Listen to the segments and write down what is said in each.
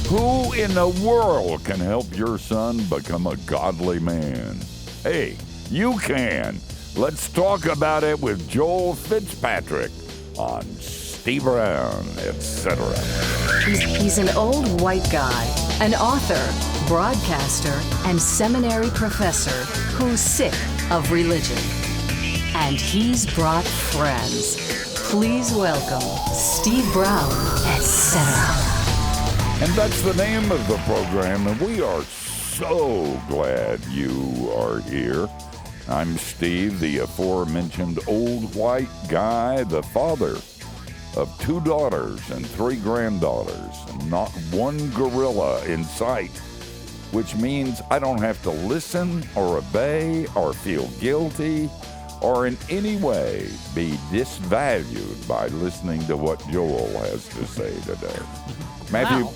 Who in the world can help your son become a godly man? Hey, you can. Let's talk about it with Joel Fitzpatrick on Steve Brown, etc. He's an old white guy, an author, broadcaster, and seminary professor who's sick of religion. And he's brought friends. Please welcome Steve Brown, etc. And that's the name of the program, and we are so glad you are here. I'm Steve, the aforementioned old white guy, the father of 2 daughters and 3 granddaughters, and not one gorilla in sight, which means I don't have to listen or obey or feel guilty or in any way be disvalued by listening to what Joel has to say today. Matthew, wow.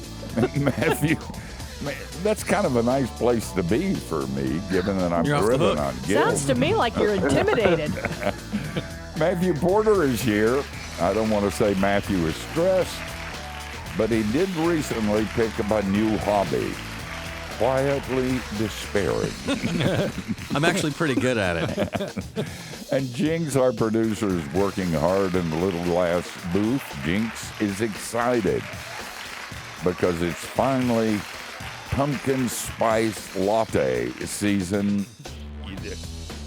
Matthew, that's kind of a nice place to be for me, given that I'm driven on guilt. Sounds to me like you're intimidated. Matthew Porter is here. I don't want to say Matthew is stressed, but he did recently pick up a new hobby. Quietly despairing. I'm actually pretty good at it. And Jinx, our producer, is working hard in the little glass booth. Jinx is excited because it's finally pumpkin spice latte season.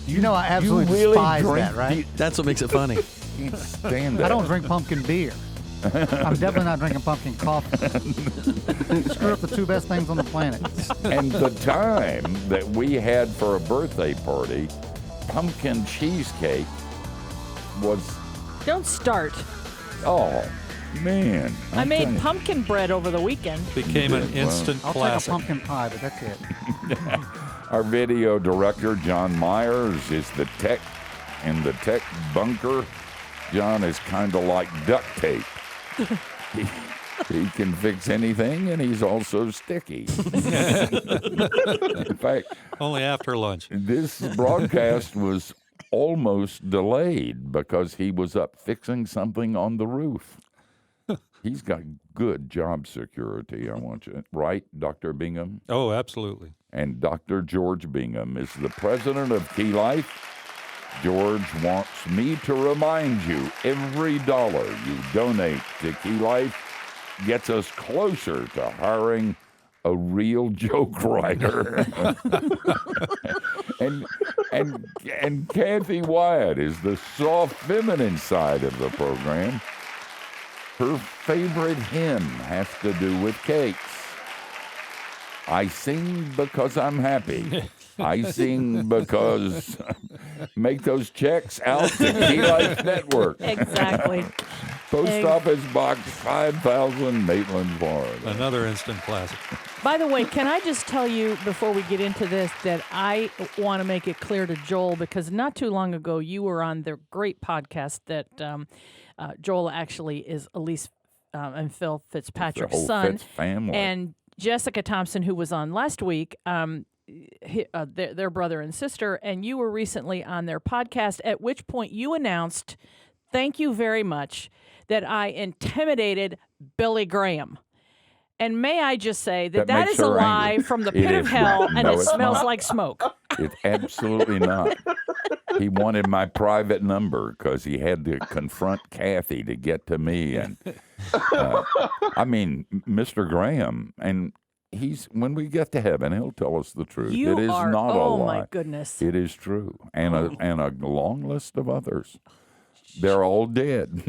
You know I absolutely really despise drink that, right? That's what makes it funny. Can't stand that. I don't drink pumpkin beer. I'm definitely not drinking pumpkin coffee. Screw up the 2 best things on the planet. And the time that we had for a birthday party, pumpkin cheesecake was, Don't start. oh, man. I made pumpkin bread over the weekend. Became an Well, instant I'll classic. take a pumpkin pie, but that's it. Our video director, John Myers, is the tech in the tech bunker. John is kind of like duct tape. He can fix anything, and he's also sticky. In fact, Only after lunch. this broadcast was almost delayed because he was up fixing something on the roof. He's got good job security, I want you. Right, Dr. Bingham? Oh, absolutely. And Dr. George Bingham is the president of Key Life. George wants me to remind you, every dollar you donate to Key Life gets us closer to hiring a real joke writer. and Kathy Wyatt is the soft feminine side of the program. Her favorite hymn has to do with cakes. I sing because I'm happy. I sing because make those checks out to Key Life Network. Exactly. Post Office Box 5000, Maitland, Florida. Another instant classic. By the way, can I just tell you before we get into this that I want to make it clear to Joel, because not too long ago you were on the great podcast that Joel actually is Elise and Phil Fitzpatrick's The whole son. Fitz family. And Jessica Thompson, who was on last week, their brother and sister, and you were recently on their podcast, at which point you announced, thank you very much, that I intimidated Billy Graham. And may I just say that That makes is a her lie angry. from the It pit of is hell, not. and No, it it's smells not. like smoke. It's absolutely not. He wanted my private number because he had to confront Kathy to get to me. And I mean, Mr. Graham, and when we get to heaven, he'll tell us the truth. You it is are, not a oh lie. my goodness. It is true, and a long list of others. They're all dead.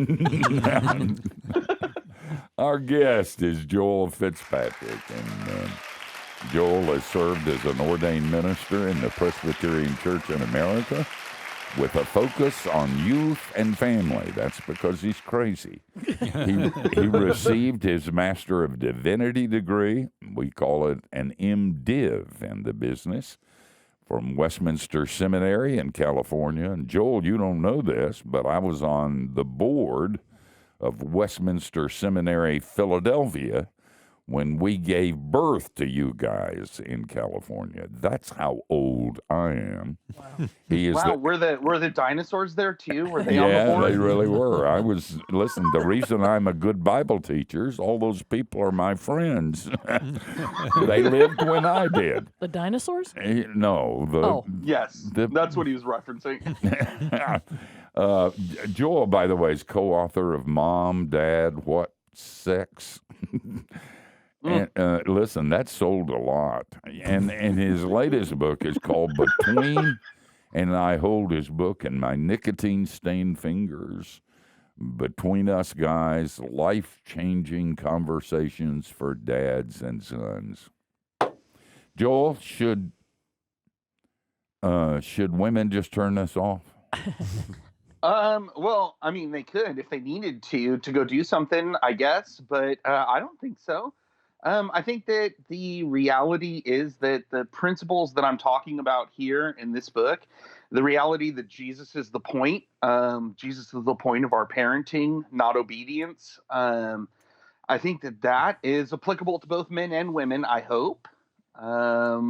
Our guest is Joel Fitzpatrick, and Joel has served as an ordained minister in the Presbyterian Church in America with a focus on youth and family. That's because he's crazy. He received his Master of Divinity degree. We call it an MDiv in the business, from Westminster Seminary in California. And Joel, you don't know this, but I was on the board of Westminster Seminary, Philadelphia, when we gave birth to you guys in California. That's how old I am. Wow. He is Wow, were the dinosaurs there too? Were they on the yeah, board? they really were. Listen, the reason I'm a good Bible teacher is all those people are my friends. They lived when I did. The dinosaurs? No. Yes, that's what he was referencing. Joel, by the way, is co-author of Mom, Dad, What, Sex? And listen, that sold a lot. And his latest book is called Between, and I hold his book in my nicotine-stained fingers. Between Us Guys, Life-Changing Conversations for Dads and Sons. Joel, should women just turn this off? Well, I mean, they could if they needed to go do something, I guess, but I don't think so. I think that the reality is that the principles that I'm talking about here in this book, the reality that Jesus is the point, Jesus is the point of our parenting, not obedience. I think that is applicable to both men and women, I hope. I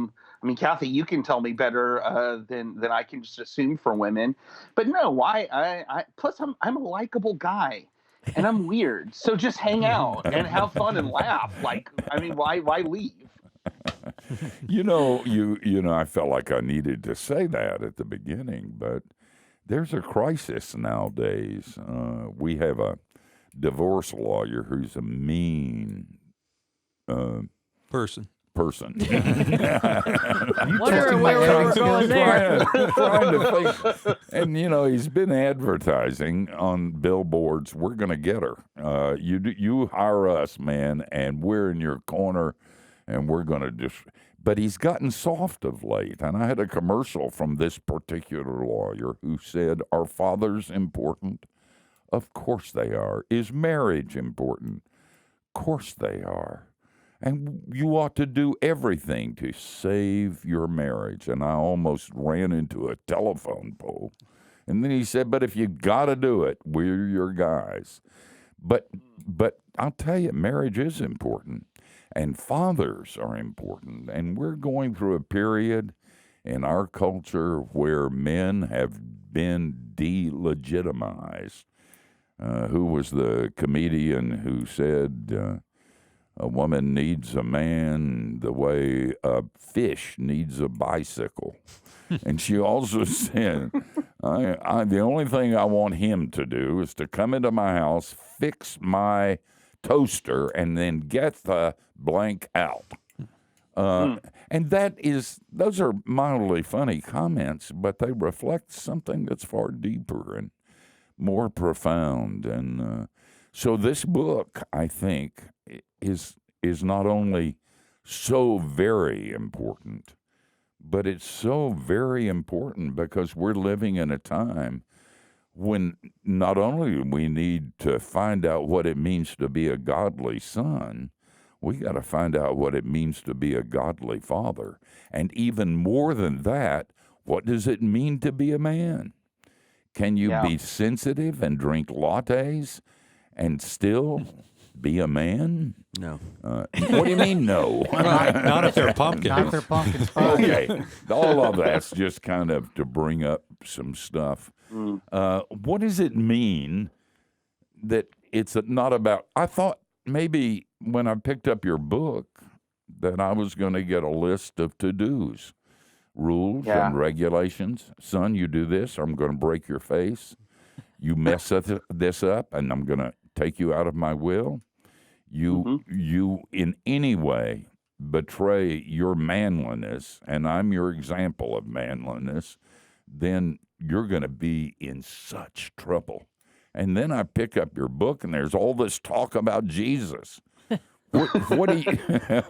mean, Kathy, you can tell me better than I can just assume for women. But no, plus I'm a likable guy. And I'm weird, so just hang out and have fun and laugh. Like, I mean, why leave? You know, I felt like I needed to say that at the beginning, but there's a crisis nowadays. We have a divorce lawyer who's a mean Person. person. Wondering where we were going there. Trying to think. And, he's been advertising on billboards. We're going to get her. You hire us, man, and we're in your corner, and we're going to just... But he's gotten soft of late. And I had a commercial from this particular lawyer who said, "Are fathers important? Of course they are. Is marriage important? Of course they are. And you ought to do everything to save your marriage." And I almost ran into a telephone pole. And then he said, "But if you got to do it, we're your guys." But I'll tell you, marriage is important. And fathers are important. And we're going through a period in our culture where men have been delegitimized. Who was the comedian who said... a woman needs a man the way a fish needs a bicycle. And she also said, the only thing I want him to do is to come into my house, fix my toaster, and then get the blank out. And those are mildly funny comments, but they reflect something that's far deeper and more profound. And so this book, I think, is not only so very important, but it's so very important because we're living in a time when not only do we need to find out what it means to be a godly son, we got to find out what it means to be a godly father. And even more than that, what does it mean to be a man? Can you be sensitive and drink lattes and still be a man? No. What do you mean, no? Not if they're pumpkin. Not if they're pumpkin spice. Okay. All of that's just kind of to bring up some stuff. What does it mean that it's not about... I thought maybe when I picked up your book that I was going to get a list of to-dos, rules and regulations. Son, you do this, or I'm going to break your face. You mess this up, and I'm going to take you out of my will. You in any way betray your manliness, and I'm your example of manliness, then you're going to be in such trouble. And then I pick up your book, and there's all this talk about Jesus. What do you?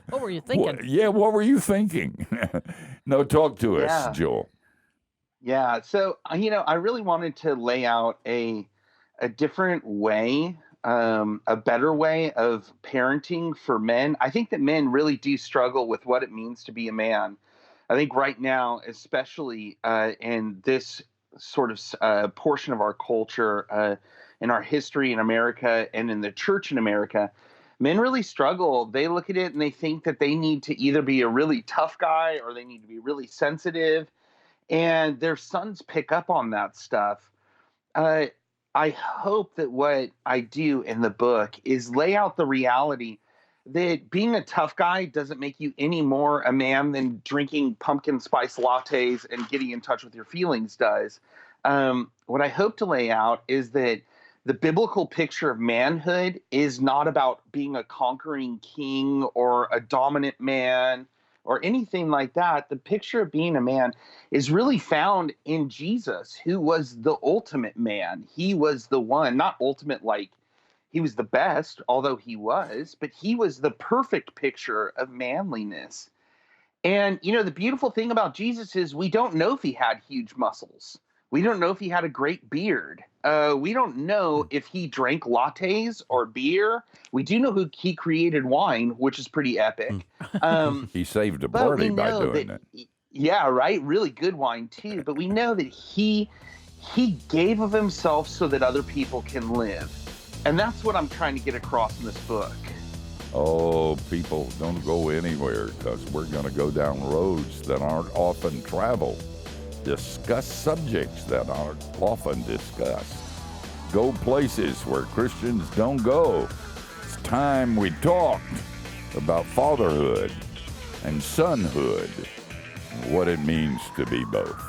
What were you thinking? What were you thinking? No, talk to us, Joel. Yeah, so I really wanted to lay out a different way, a better way of parenting for men. I think that men really do struggle with what it means to be a man. I think right now, especially in this sort of portion of our culture, in our history in America and in the church in America, men really struggle. They look at it and they think that they need to either be a really tough guy or they need to be really sensitive. And their sons pick up on that stuff. Uh, I hope that what I do in the book is lay out the reality that being a tough guy doesn't make you any more a man than drinking pumpkin spice lattes and getting in touch with your feelings does. What I hope to lay out is that the biblical picture of manhood is not about being a conquering king or a dominant man or anything like that. The picture of being a man is really found in Jesus, who was the ultimate man. He was the one, not ultimate like he was the best, although he was, but he was the perfect picture of manliness. And, the beautiful thing about Jesus is we don't know if he had huge muscles. We don't know if he had a great beard. We don't know if he drank lattes or beer. We do know he created wine, which is pretty epic. He saved a party by doing it. Yeah, right. Really good wine too. But we know that he gave of himself so that other people can live. And that's what I'm trying to get across in this book. Oh, people, don't go anywhere, because we're going to go down roads that aren't often traveled. Discuss subjects that aren't often discussed. Go places where Christians don't go. It's time we talked about fatherhood and sonhood, and what it means to be both.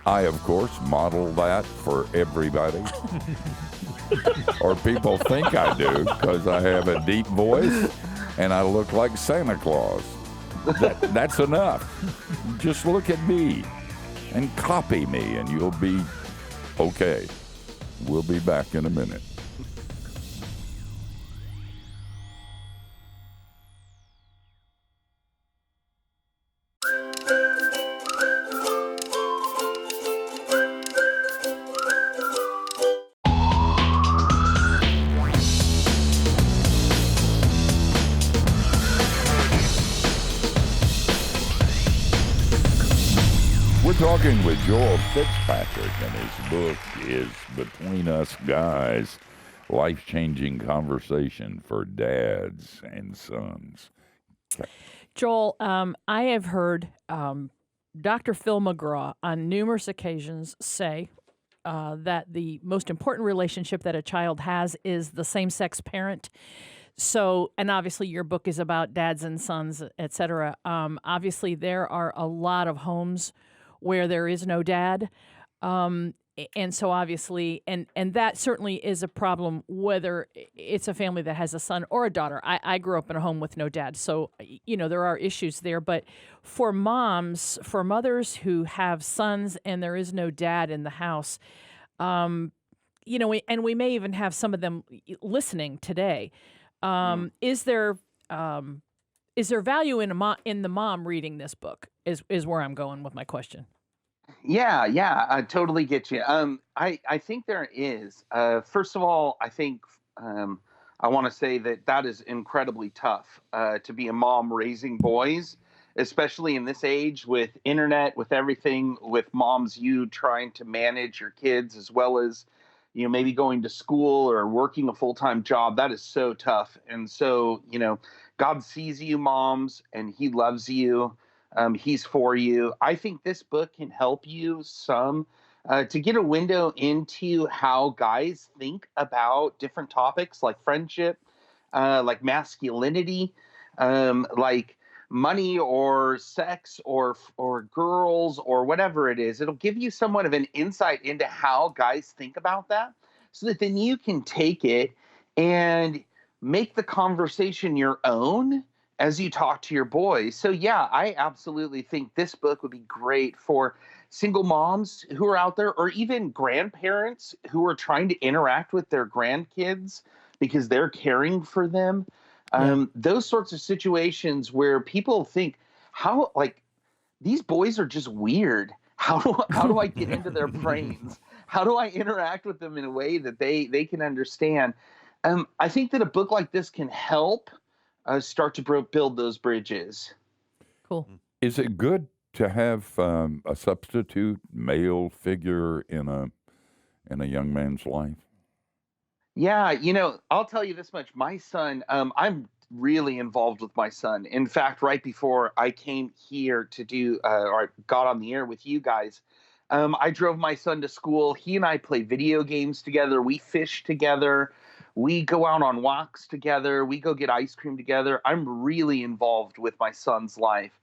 I, of course, model that for everybody. Or people think I do, because I have a deep voice and I look like Santa Claus. That's enough. Just look at me and copy me and you'll be okay. We'll be back in a minute. Talking with Joel Fitzpatrick, and his book is Between Us Guys, Life-Changing Conversation for Dads and Sons. Joel, I have heard Dr. Phil McGraw on numerous occasions say that the most important relationship that a child has is the same-sex parent. So, and obviously your book is about dads and sons, et cetera. Obviously, there are a lot of homes where there is no dad. And so obviously, and that certainly is a problem, whether it's a family that has a son or a daughter. I grew up in a home with no dad. So, there are issues there. But for mothers who have sons and there is no dad in the house, and we may even have some of them listening today. Is there value in the mom reading this book? Is where I'm going with my question. Yeah, I totally get you. I think there is. First of all, I think I want to say that is incredibly tough to be a mom raising boys, especially in this age with internet, with everything, with moms, you trying to manage your kids as well as, maybe going to school or working a full-time job. That is so tough. And so, God sees you, moms, and he loves you. He's for you. I think this book can help you some to get a window into how guys think about different topics like friendship, like masculinity, like money or sex or girls or whatever it is. It'll give you somewhat of an insight into how guys think about that, so that then you can take it and make the conversation your own as you talk to your boys. So yeah, I absolutely think this book would be great for single moms who are out there, or even grandparents who are trying to interact with their grandkids because they're caring for them. Those sorts of situations where people think, these boys are just weird. How do I get into their brains? How do I interact with them in a way that they can understand? I think that a book like this can help start to build those bridges. Cool. Is it good to have a substitute male figure in a young man's life? Yeah, I'll tell you this much. My son, I'm really involved with my son. In fact, right before I came here to do, or got on the air with you guys, I drove my son to school. He and I play video games together. We fish together. We go out on walks together. We go get ice cream together. I'm really involved with my son's life.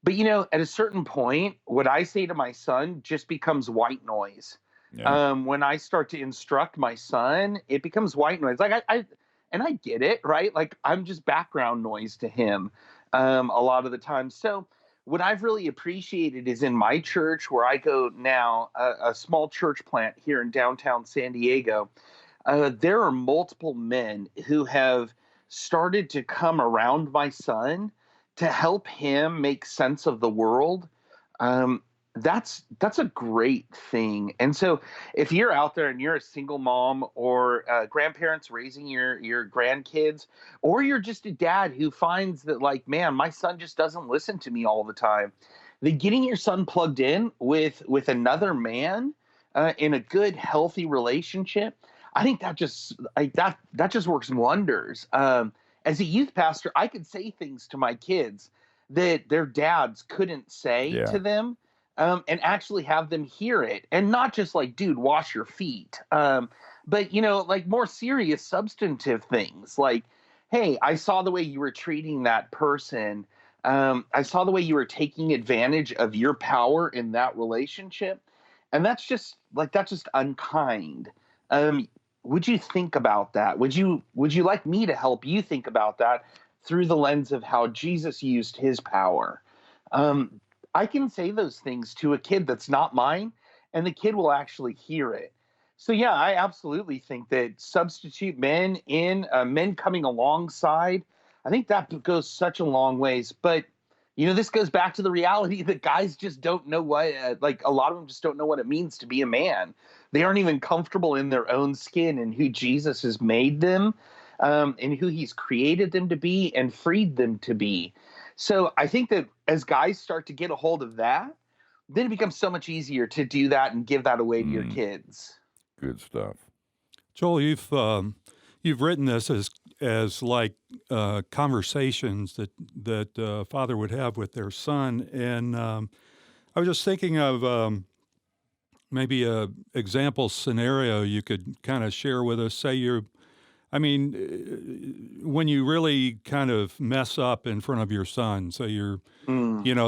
But at a certain point, what I say to my son just becomes white noise. Yeah. When I start to instruct my son, it becomes white noise. Like and I get it, right? Like I'm just background noise to him a lot of the time. So what I've really appreciated is in my church where I go now, a small church plant here in downtown San Diego. There are multiple men who have started to come around my son to help him make sense of the world. Um, that's a great thing. And so, if you're out there and you're a single mom or grandparents raising your grandkids, or you're just a dad who finds that like, man, my son just doesn't listen to me all the time, then getting your son plugged in with another man in a good, healthy relationship, I think that just like that just works wonders. As a youth pastor, I could say things to my kids that their dads couldn't say Yeah. to them, and actually have them hear it, and not just like, "Dude, wash your feet," but like more serious, substantive things, like, "Hey, I saw the way you were treating that person. I saw the way you were taking advantage of your power in that relationship, and that's just unkind." Um, would you think about that? Would you like me to help you think about that through the lens of how Jesus used his power? Um, I can say those things to a kid that's not mine, and the kid will actually hear it. So yeah, I absolutely think that substitute men coming alongside, I think that goes such a long ways. But this goes back to the reality that guys just don't know what, like a lot of them just don't know what it means to be a man. They aren't even comfortable in their own skin and who Jesus has made them, and who he's created them to be and freed them to be. So I think that as guys start to get a hold of that, then it becomes so much easier to do that and give that away to your kids. Good stuff. Joel, you've written this as like conversations that father would have with their son, and I was just thinking of maybe a example scenario you could kind of share with us. Say when you really kind of mess up in front of your son, so you're,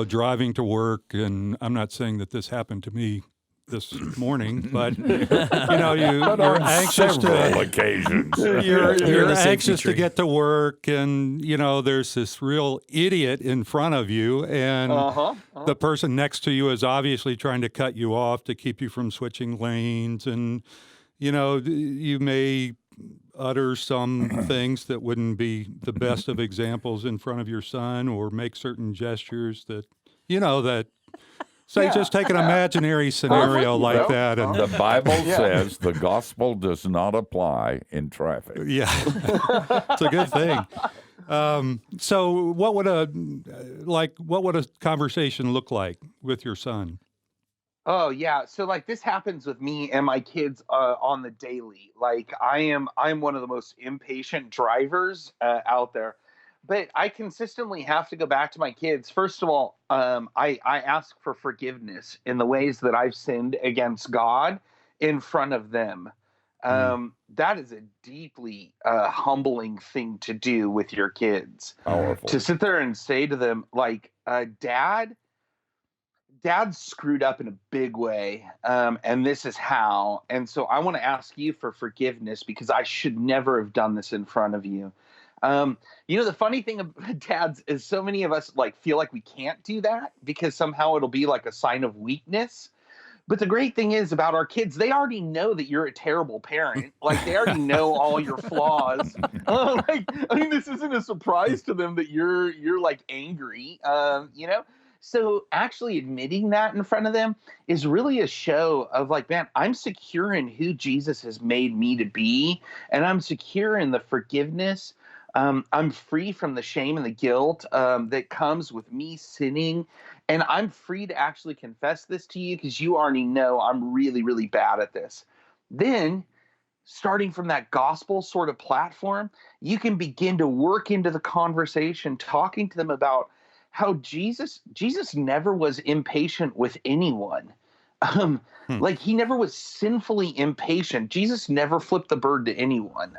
driving to work, and I'm not saying that this happened to me this morning, but you're anxious Several occasions. you're anxious to get to work, and there's this real idiot in front of you, and the person next to you is obviously trying to cut you off to keep you from switching lanes, and you may utter some things that wouldn't be the best of examples in front of your son, or make certain gestures that just take an imaginary scenario like that. And The Bible says the gospel does not apply in traffic. yeah, it's a good thing. So what would a conversation look like with your son? Oh yeah. So like this happens with me and my kids on the daily. Like I'm one of the most impatient drivers out there. But I consistently have to go back to my kids. First of all, I ask for forgiveness in the ways that I've sinned against God in front of them. That is a deeply humbling thing to do with your kids. Powerful. To sit there and say to them, like, Dad screwed up in a big way, and this is how. And so I want to ask you for forgiveness because I should never have done this in front of you. The funny thing about dads is so many of us like feel like we can't do that because somehow it'll be like a sign of weakness. But the great thing is about our kids, they already know that you're a terrible parent. Like they already know all your flaws. This isn't a surprise to them that you're like angry, So actually admitting that in front of them is really a show of like, man, I'm secure in who Jesus has made me to be, and I'm secure in the forgiveness. I'm free from the shame and the guilt that comes with me sinning, and I'm free to actually confess this to you because you already know I'm really, really bad at this. Then starting from that gospel sort of platform, you can begin to work into the conversation, talking to them about how Jesus never was impatient with anyone. Like he never was sinfully impatient. Jesus never flipped the bird to anyone.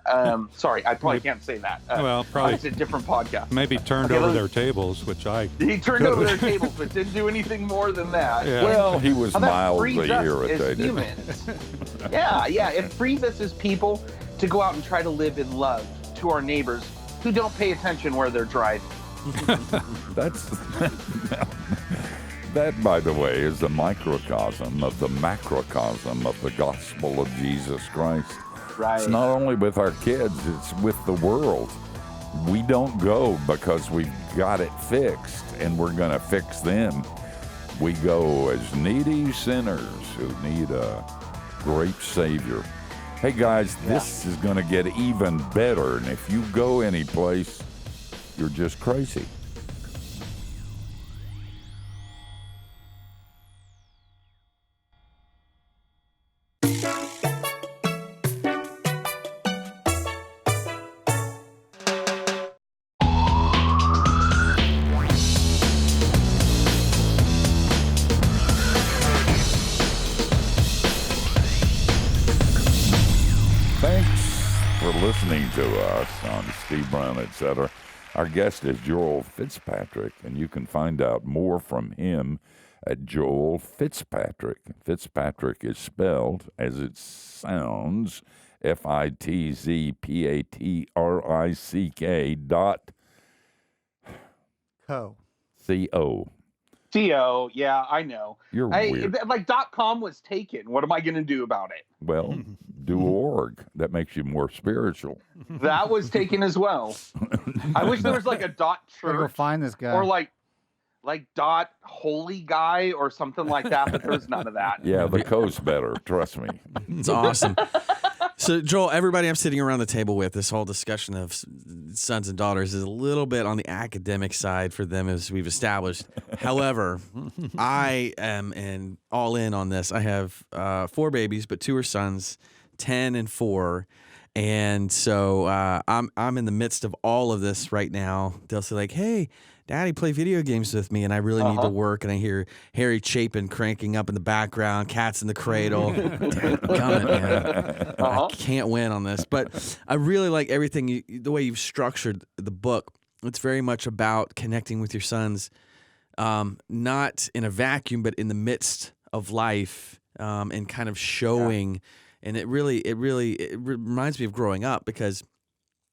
Sorry, I probably can't say that. Well, probably it's a different podcast. Maybe turned over their tables, which he turned over their tables, but didn't do anything more than that. Yeah. Well, he was mildly frees us irritated. as humans. yeah, it frees us as people to go out and try to live in love to our neighbors who don't pay attention where they're driving. That, by the way, is the microcosm of the macrocosm of the gospel of Jesus Christ. Right. It's not only with our kids, it's with the world. We don't go because we've got it fixed and we're going to fix them. We go as needy sinners who need a great Savior. Hey, guys, this is going to get even better. And if you go any place, you're just crazy. Listening to us on Steve Brown, etc. Our guest is Joel Fitzpatrick, and you can find out more from him at Joel Fitzpatrick. Fitzpatrick is spelled as it sounds, FITZPATRICK.co. CO, yeah, I know. You're weird. Like .com was taken. What am I going to do about it? Well, do org. That makes you more spiritual. That was taken as well. I wish there was like a .church. Go find this guy. Or like .holy guy or something like that, but there's none of that. Yeah, the co's better. Trust me. It's awesome. So, Joel, everybody I'm sitting around the table with, this whole discussion of sons and daughters is a little bit on the academic side for them, as we've established. However, I am all in on this. I have 4 babies, but 2 are sons, 10 and 4. And so I'm in the midst of all of this right now. They'll say like, hey, Daddy, play video games with me, and I really need to work. And I hear Harry Chapin cranking up in the background, cats in the cradle. Coming, man. I can't win on this. But I really like everything, the way you've structured the book. It's very much about connecting with your sons, not in a vacuum, but in the midst of life, and kind of showing. Yeah. And it reminds me of growing up because,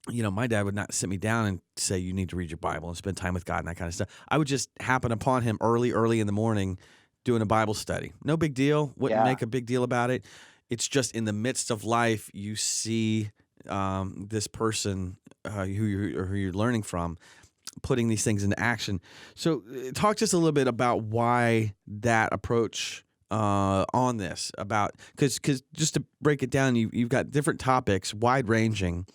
you know, my dad would not sit me down and say, you need to read your Bible and spend time with God and that kind of stuff. I would just happen upon him early in the morning doing a Bible study. No big deal. Wouldn't make a big deal about it. It's just in the midst of life, you see this person who you're learning from putting these things into action. So talk just a little bit about why that approach on this, about because just to break it down, you've got different topics, wide ranging,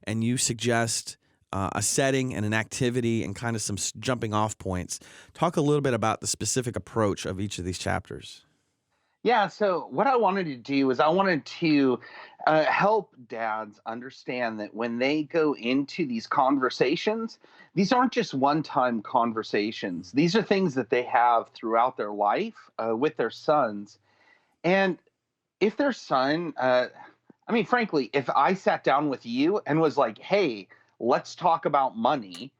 and you suggest a setting and an activity and kind of some jumping off points. Talk a little bit about the specific approach of each of these chapters. Yeah, so what I wanted to do is I wanted to help dads understand that when they go into these conversations, these aren't just one-time conversations. These are things that they have throughout their life with their sons. And if their son, frankly, if I sat down with you and was like, hey, let's talk about money,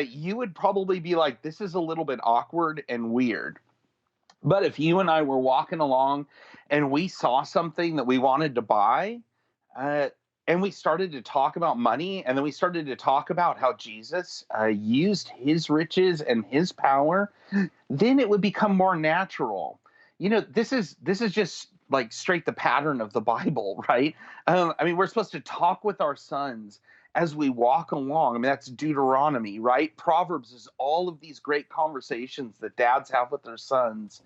you would probably be like, this is a little bit awkward and weird. But if you and I were walking along and we saw something that we wanted to buy, and we started to talk about money, and then we started to talk about how Jesus used his riches and his power, then it would become more natural. You know, this is just like straight the pattern of the Bible, right? We're supposed to talk with our sons as we walk along. That's Deuteronomy, right? Proverbs is all of these great conversations that dads have with their sons.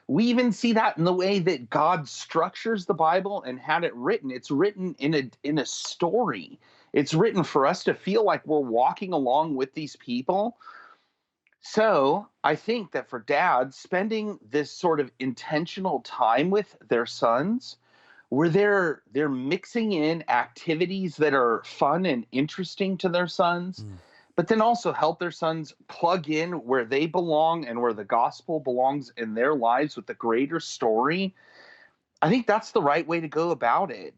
We even see that in the way that God structures the Bible and had it written. It's written in a story. It's written for us to feel like we're walking along with these people. So I think that for dads, spending this sort of intentional time with their sons where they're mixing in activities that are fun and interesting to their sons, but then also help their sons plug in where they belong and where the gospel belongs in their lives with the greater story. I think that's the right way to go about it.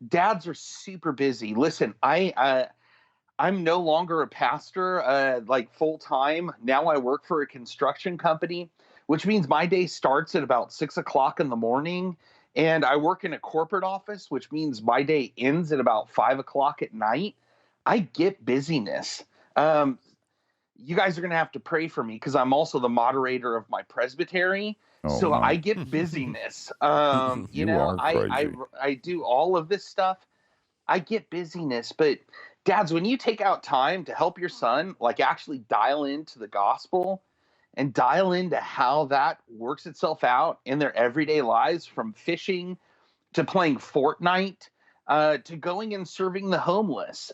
Dads are super busy. Listen, I'm no longer a pastor, like full time. Now I work for a construction company, which means my day starts at about 6 o'clock in the morning. And I work in a corporate office, which means my day ends at about 5 o'clock at night. I get busyness. You guys are going to have to pray for me because I'm also the moderator of my presbytery. So no. I get busyness. You know, I do all of this stuff. I get busyness. But dads, when you take out time to help your son, like actually dial into the gospel and dial into how that works itself out in their everyday lives, from fishing to playing Fortnite to going and serving the homeless.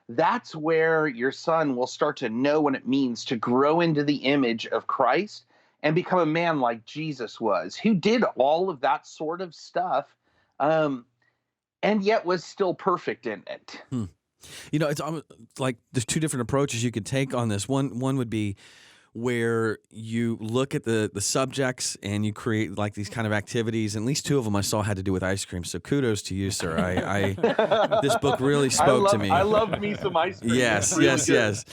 That's where your son will start to know what it means to grow into the image of Christ and become a man like Jesus was, who did all of that sort of stuff and yet was still perfect in it. You know, it's like there's two different approaches you could take on this. One would be where you look at the subjects and you create like these kind of activities. At least two of them I saw had to do with ice cream. So kudos to you, sir. This book really spoke to me. I love me some ice cream. Yes, really yes.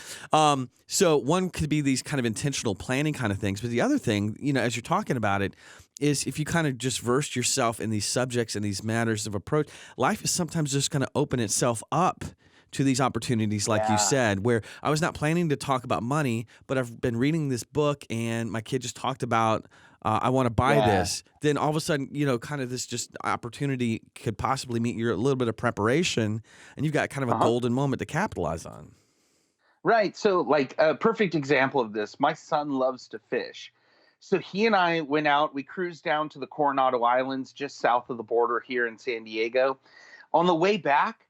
So one could be these kind of intentional planning kind of things. But the other thing, you know, as you're talking about it, is if you kind of just verse yourself in these subjects and these matters of approach, life is sometimes just going to open itself up to these opportunities, like you said, where I was not planning to talk about money, but I've been reading this book and my kid just talked about, I want to buy this. Then all of a sudden, you know, kind of this just opportunity could possibly meet your little bit of preparation, and you've got kind of a golden moment to capitalize on. Right. So like a perfect example of this, my son loves to fish. So he and I went out, we cruised down to the Coronado Islands, just south of the border here in San Diego. On the way back,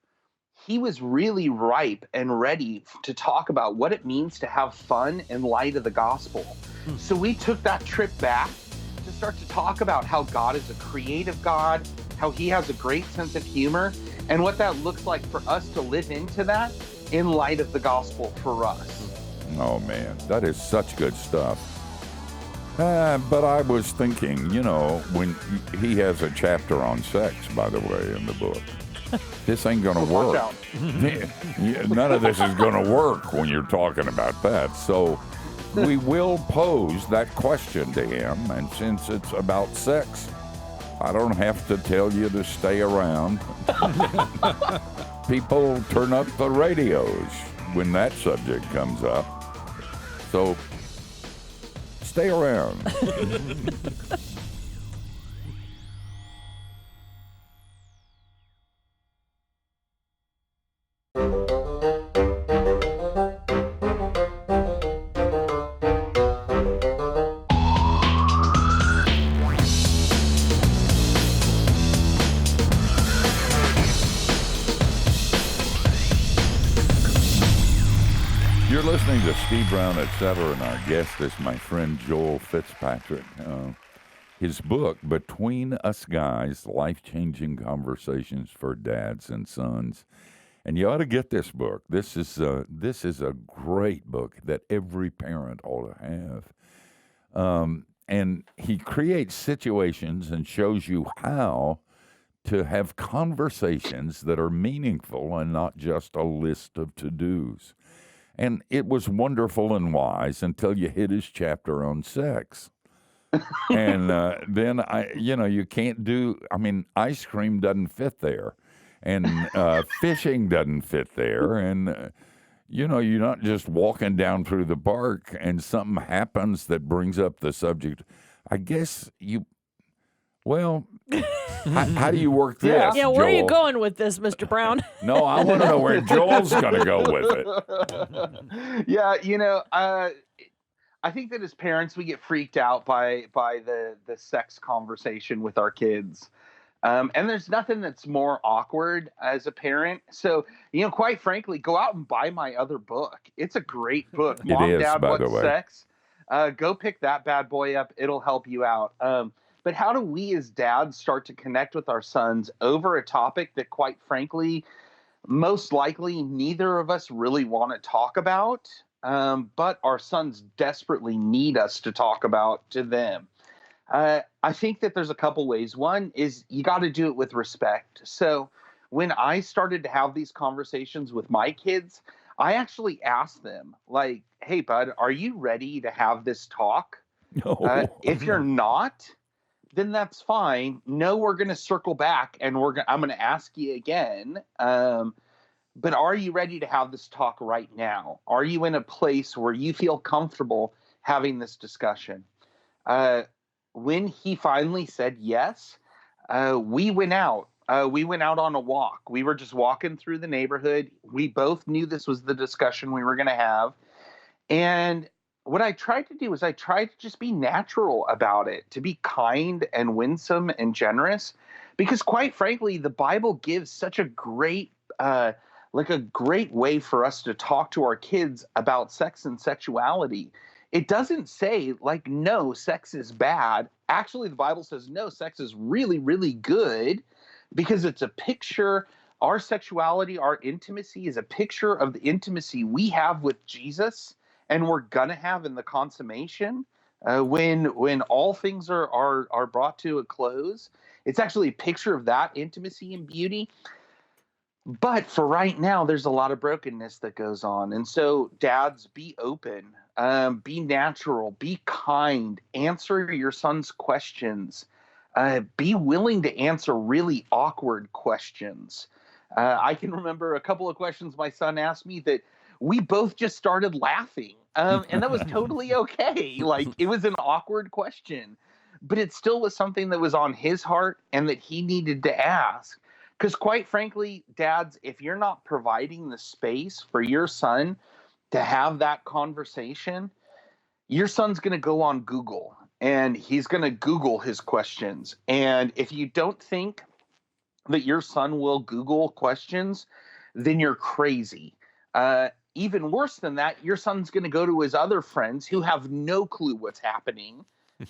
he was really ripe and ready to talk about what it means to have fun in light of the gospel. So we took that trip back to start to talk about how God is a creative God, how he has a great sense of humor, and what that looks like for us to live into that in light of the gospel for us. Oh, man, that is such good stuff. But I was thinking, you know, when he has a chapter on sex, by the way, in the book. This ain't going to work. None of this is going to work when you're talking about that. So we will pose that question to him. And since it's about sex, I don't have to tell you to stay around. People turn up the radios when that subject comes up. So stay around. You're listening to Steve Brown, etc., and our guest is my friend Joel Fitzpatrick. His book, Between Us Guys, Life-Changing Conversations for Dads and Sons. And you ought to get this book. This is a great book that every parent ought to have. And he creates situations and shows you how to have conversations that are meaningful and not just a list of to-dos. And it was wonderful and wise until you hit his chapter on sex. And then, you can't ice cream doesn't fit there. And fishing doesn't fit there. And, you're not just walking down through the park and something happens that brings up the subject. I guess how do you work this? Yeah, where Joel? are you going with this, Mr. Brown? No, I want to know where Joel's going to go with it. Yeah, I think that as parents, we get freaked out by the sex conversation with our kids. And there's nothing that's more awkward as a parent. So, quite frankly, go out and buy my other book. It's a great book. Mom, Dad, What's Sex? Go pick that bad boy up. It'll help you out. but how do we as dads start to connect with our sons over a topic that, quite frankly, most likely neither of us really want to talk about, but our sons desperately need us to talk about to them? I think that there's a couple ways. One is you got to do it with respect. So when I started to have these conversations with my kids, I actually asked them, like, hey, bud, are you ready to have this talk? No. If you're not, then that's fine. No, we're going to circle back and I'm going to ask you again. But are you ready to have this talk right now? Are you in a place where you feel comfortable having this discussion? When he finally said yes, we went out. We went out on a walk. We were just walking through the neighborhood. We both knew this was the discussion we were going to have. And what I tried to do is I tried to just be natural about it, to be kind and winsome and generous, because quite frankly, the Bible gives such a great, like a great way for us to talk to our kids about sex and sexuality. It doesn't say like, no, sex is bad. Actually, the Bible says, no, sex is really, really good, because it's a picture. Our sexuality, our intimacy is a picture of the intimacy we have with Jesus and we're going to have in the consummation when all things are brought to a close. It's actually a picture of that intimacy and beauty. But for right now, there's a lot of brokenness that goes on. And so dads, be open, be natural, be kind, answer your son's questions, be willing to answer really awkward questions. I can remember a couple of questions my son asked me that we both just started laughing. And that was totally okay. Like, it was an awkward question, but it still was something that was on his heart and that he needed to ask. Because quite frankly, dads, if you're not providing the space for your son to have that conversation, your son's going to go on Google and he's going to Google his questions. And if you don't think that your son will Google questions, then you're crazy. Even worse than that, your son's going to go to his other friends who have no clue what's happening,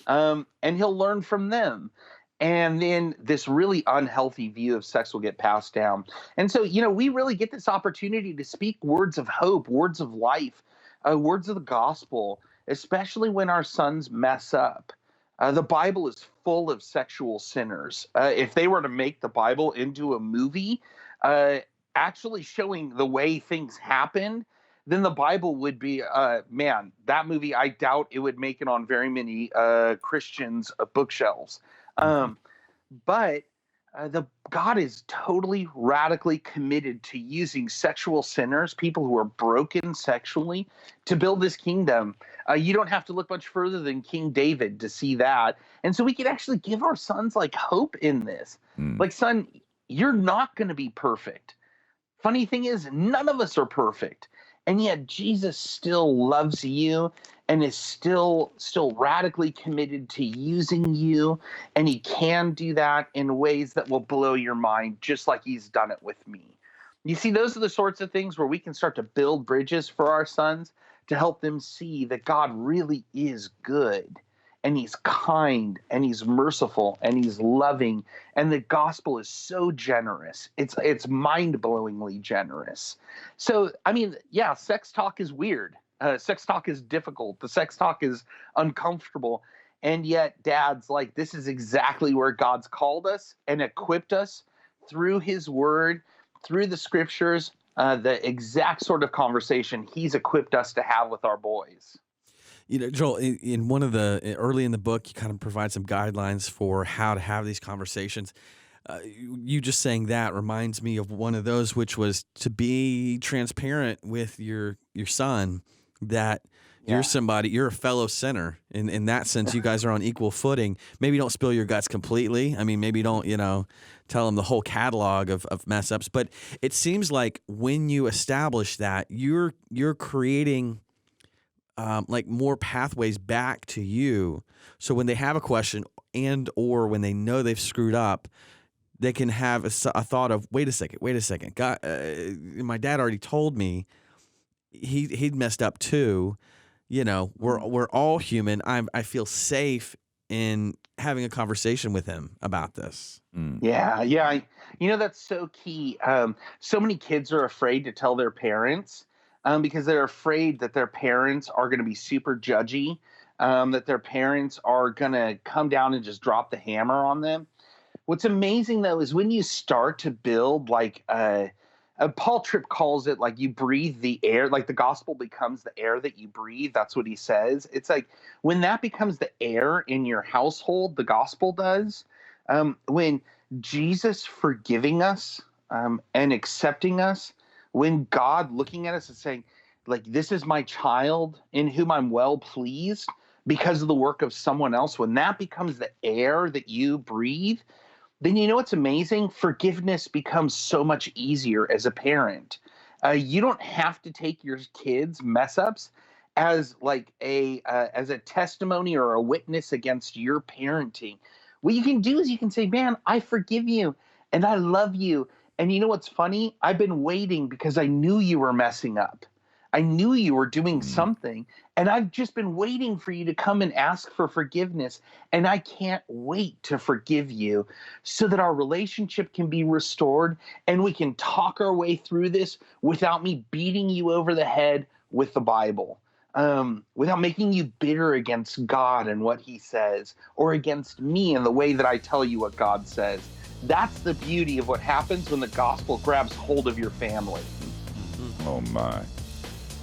and he'll learn from them. And then this really unhealthy view of sex will get passed down. And so, we really get this opportunity to speak words of hope, words of life, words of the gospel, especially when our sons mess up. The Bible is full of sexual sinners. If they were to make the Bible into a movie, actually showing the way things happened, then the Bible would be, man, that movie, I doubt it would make it on very many Christians' bookshelves. But God is totally radically committed to using sexual sinners, people who are broken sexually, to build this kingdom. You don't have to look much further than King David to see that. And so we can actually give our sons like hope in this. Like, son, you're not going to be perfect. Funny thing is, none of us are perfect. And yet Jesus still loves you and is still radically committed to using you. And he can do that in ways that will blow your mind, just like he's done it with me. You see, those are the sorts of things where we can start to build bridges for our sons to help them see that God really is good. And he's kind, and he's merciful, and he's loving, and the gospel is so generous. It's mind-blowingly generous. So, I mean, yeah, sex talk is weird. Sex talk is difficult. The sex talk is uncomfortable. And yet, dads, like, this is exactly where God's called us and equipped us through his word, through the scriptures, the exact sort of conversation he's equipped us to have with our boys. Joel, in one of the early in the book, you kind of provide some guidelines for how to have these conversations. You just saying that reminds me of one of those, which was to be transparent with your son that you're a fellow sinner. In that sense, you guys are on equal footing. Maybe don't spill your guts completely. I mean, maybe don't, tell them the whole catalog of mess ups. But it seems like when you establish that, you're creating like more pathways back to you. So when they have a question or when they know they've screwed up, they can have a thought of, wait a second. God, my dad already told me he'd messed up too. We're all human. I feel safe in having a conversation with him about this. Yeah. That's so key. So many kids are afraid to tell their parents because they're afraid that their parents are going to be super judgy, that their parents are going to come down and just drop the hammer on them. What's amazing, though, is when you start to build like Paul Tripp calls it like you breathe the air, like the gospel becomes the air that you breathe. That's what he says. It's like when that becomes the air in your household, the gospel does. When Jesus forgiving us and accepting us, when God looking at us and saying, like, this is my child in whom I'm well pleased because of the work of someone else, when that becomes the air that you breathe, then you know what's amazing? Forgiveness becomes so much easier as a parent. You don't have to take your kids' mess ups as like as a testimony or a witness against your parenting. What you can do is you can say, man, I forgive you and I love you. And you know what's funny? I've been waiting because I knew you were messing up. I knew you were doing something, and I've just been waiting for you to come and ask for forgiveness. And I can't wait to forgive you so that our relationship can be restored and we can talk our way through this without me beating you over the head with the Bible, without making you bitter against God and what he says, or against me and the way that I tell you what God says. That's the beauty of what happens when the gospel grabs hold of your family. Oh, my.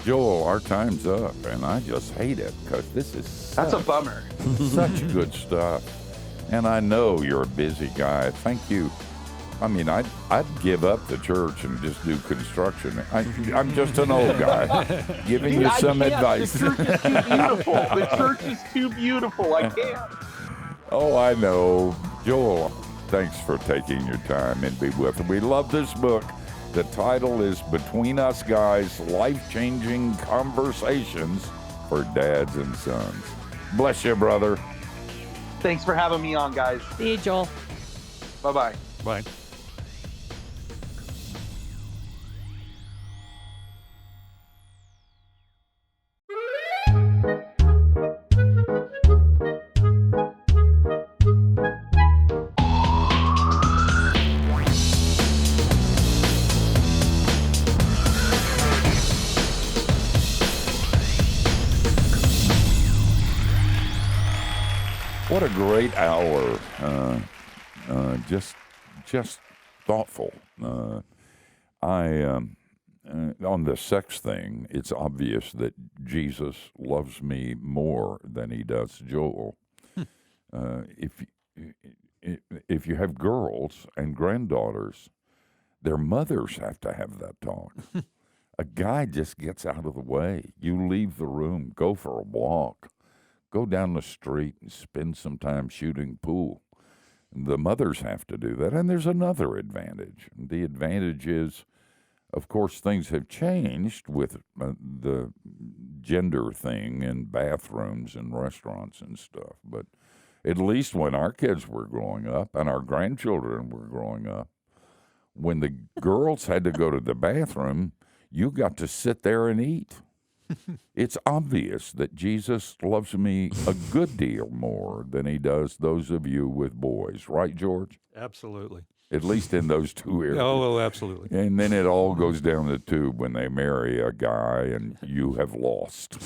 Joel, our time's up, and I just hate it because this is That's a bummer. Such good stuff. And I know you're a busy guy. Thank you. I mean, I'd give up the church and just do construction. I'm just an old guy giving you some advice. The church is too beautiful. The church is too beautiful. I can't. Oh, I know. Joel, thanks for taking your time and be with us. We love this book. The title is Between Us Guys, Life-Changing Conversations for Dads and Sons. Bless you, brother. Thanks for having me on, guys. See you, Joel. Bye-bye. Bye. What a great hour. Just thoughtful. On the sex thing, it's obvious that Jesus loves me more than he does Joel. If you have girls and granddaughters, their mothers have to have that talk. A guy just gets out of the way. You leave the room, go for a walk. Go down the street and spend some time shooting pool. The mothers have to do that. And there's another advantage. The advantage is, of course, things have changed with the gender thing in bathrooms and restaurants and stuff. But at least when our kids were growing up and our grandchildren were growing up, when the girls had to go to the bathroom, you got to sit there and eat. It's obvious that Jesus loves me a good deal more than he does those of you with boys. Right, George? Absolutely. At least in those two areas. Oh, absolutely. And then it all goes down the tube when they marry a guy and you have lost.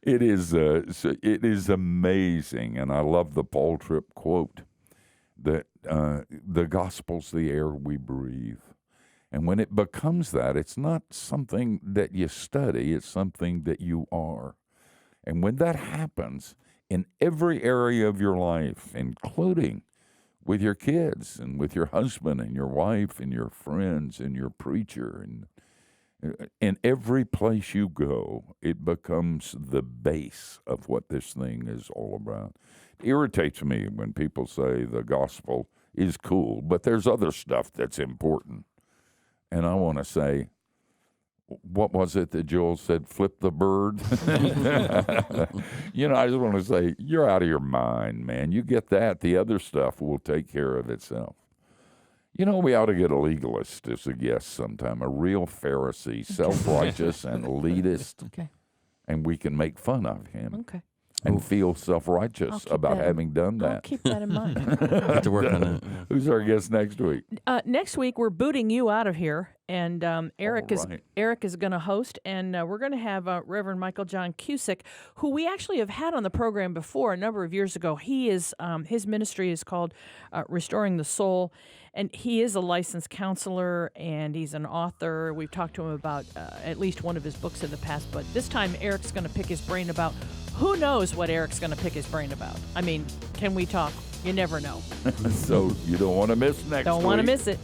It is amazing, and I love the Paul Tripp quote that the gospel's the air we breathe. And when it becomes that, it's not something that you study, it's something that you are. And when that happens in every area of your life, including with your kids and with your husband and your wife and your friends and your preacher, and in every place you go, it becomes the base of what this thing is all about. It irritates me when people say the gospel is cool, but there's other stuff that's important. And I want to say, what was it that Joel said, flip the bird? I just want to say, you're out of your mind, man. You get that, the other stuff will take care of itself. We ought to get a legalist as a guest sometime, a real Pharisee, self-righteous and elitist. Okay. And we can make fun of him. Okay. and feel self-righteous about having done I'll that. keep that in mind. Have to work on it. Who's our guest next week? Next week, we're booting you out of here, and Eric is going to host, and we're going to have Reverend Michael John Cusick, who we actually have had on the program before a number of years ago. He is his ministry is called Restoring the Soul, and he is a licensed counselor, and he's an author. We've talked to him about at least one of his books in the past, but this time Eric's going to pick his brain about who knows what Eric's going to pick his brain about. I mean, can we talk? You never know. So you don't want to miss next week. Don't want to miss it.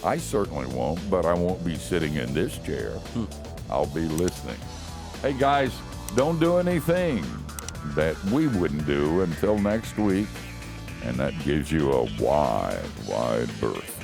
I certainly won't, but I won't be sitting in this chair. I'll be listening. Hey, guys, don't do anything that we wouldn't do until next week, and that gives you a wide, wide berth.